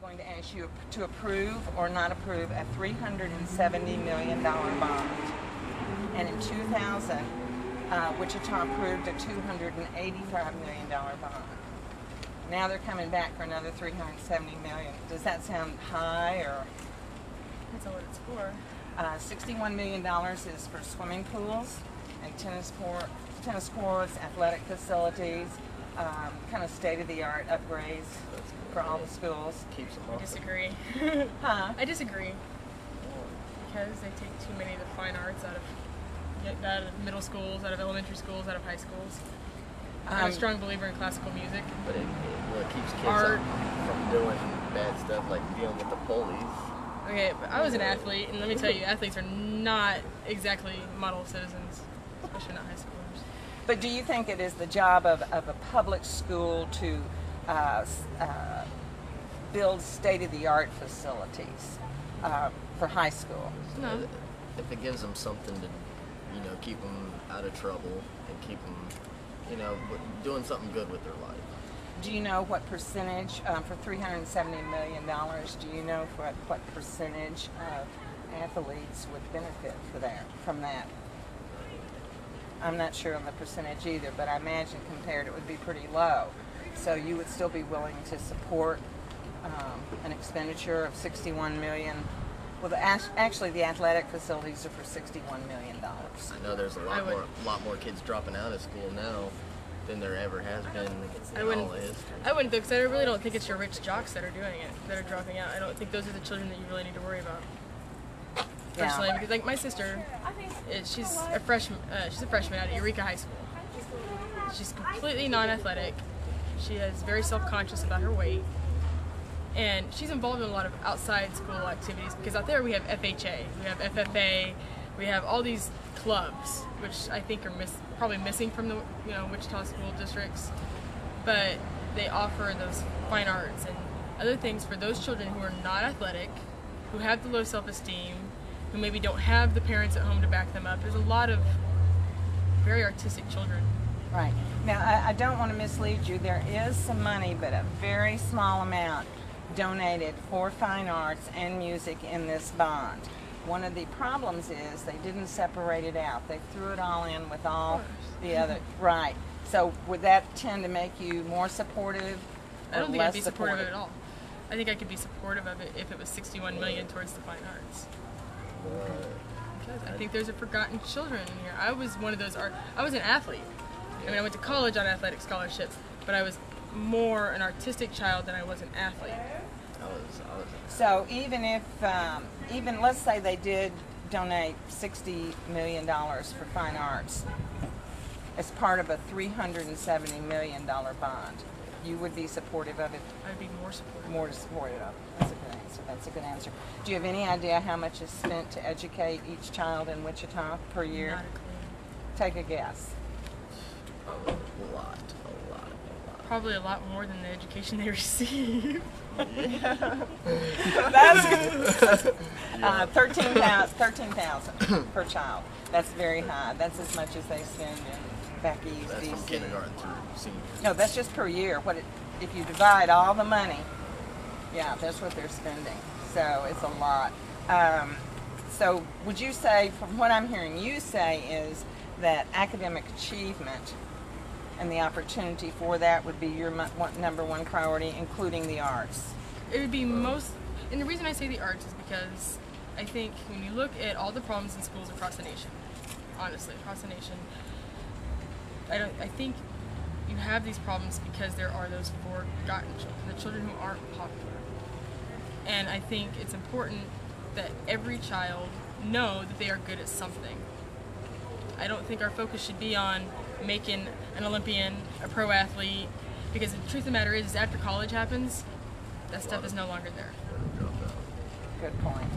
going to ask you to approve or not approve a $370 million bond. And in 2000, Wichita approved a $285 million bond. Now they're coming back for another $370 million. Does that sound high or? That's not what it's for. $61 million is for swimming pools and tennis courts, athletic facilities, kind of state-of-the-art upgrades for all the schools. Keeps them I off. disagree. Huh? I disagree. Because they take too many of the fine arts out of middle schools, out of elementary schools, out of high schools. I'm a strong believer in classical music. But it keeps kids Art. from doing bad stuff like dealing with the police. Okay, but I was an athlete, and let me tell you, athletes are not exactly model citizens, especially not high schoolers. But do you think it is the job of a public school to build state-of-the-art facilities for high school? No. If it gives them something to, keep them out of trouble and keep them, doing something good with their life. Do you know what percentage, for $370 million, do you know what percentage of athletes would benefit from that? I'm not sure on the percentage either, but I imagine compared it would be pretty low. So you would still be willing to support an expenditure of $61 million. Well, actually, the athletic facilities are for $61 million. I know there's a lot more kids dropping out of school now than there ever has been in all of history. I wouldn't, because I really don't think it's your rich jocks that are doing it, that are dropping out. I don't think those are the children that you really need to worry about. Personally, because like my sister, she's a freshman at Eureka High School. She's completely non-athletic. She is very self-conscious about her weight, and she's involved in a lot of outside school activities. Because out there we have FHA, we have FFA, we have all these clubs, which I think are probably missing from the Wichita school districts. But they offer those fine arts and other things for those children who are not athletic, who have the low self-esteem, who maybe don't have the parents at home to back them up. There's a lot of very artistic children. Right. Now, I don't want to mislead you. There is some money, but a very small amount donated for fine arts and music in this bond. One of the problems is they didn't separate it out. They threw it all in with all the other. Right. So would that tend to make you more supportive I or don't think less I'd be supportive of it at all. I think I could be supportive of it if it was $61 million towards the fine arts. Because I think there's a forgotten children in here. I was one of those I was an athlete. I mean, I went to college on athletic scholarships, but I was more an artistic child than I was an athlete. So even if, let's say they did donate $60 million for fine arts as part of a $370 million bond, you would be supportive of it? I'd be more supportive. More supportive of it. That's a good answer. That's a good answer. Do you have any idea how much is spent to educate each child in Wichita per year? Not a clue. Take a guess. A lot. Probably a lot more than the education they receive. That's 13,000 per child. That's very high. That's as much as they spend in back east. That's from DC. kindergarten through senior. No, that's just per year. If you divide all the money, yeah, that's what they're spending. So it's a lot. So would you say, from what I'm hearing you say, is that academic achievement and the opportunity for that would be your number one priority, including the arts? It would be most, and the reason I say the arts is because I think when you look at all the problems in schools across the nation, honestly, across the nation, I think you have these problems because there are those forgotten children, the children who aren't popular. And I think it's important that every child know that they are good at something. I don't think our focus should be on making an Olympian, a pro athlete, because the truth of the matter is after college happens, that stuff is no longer there. Good point.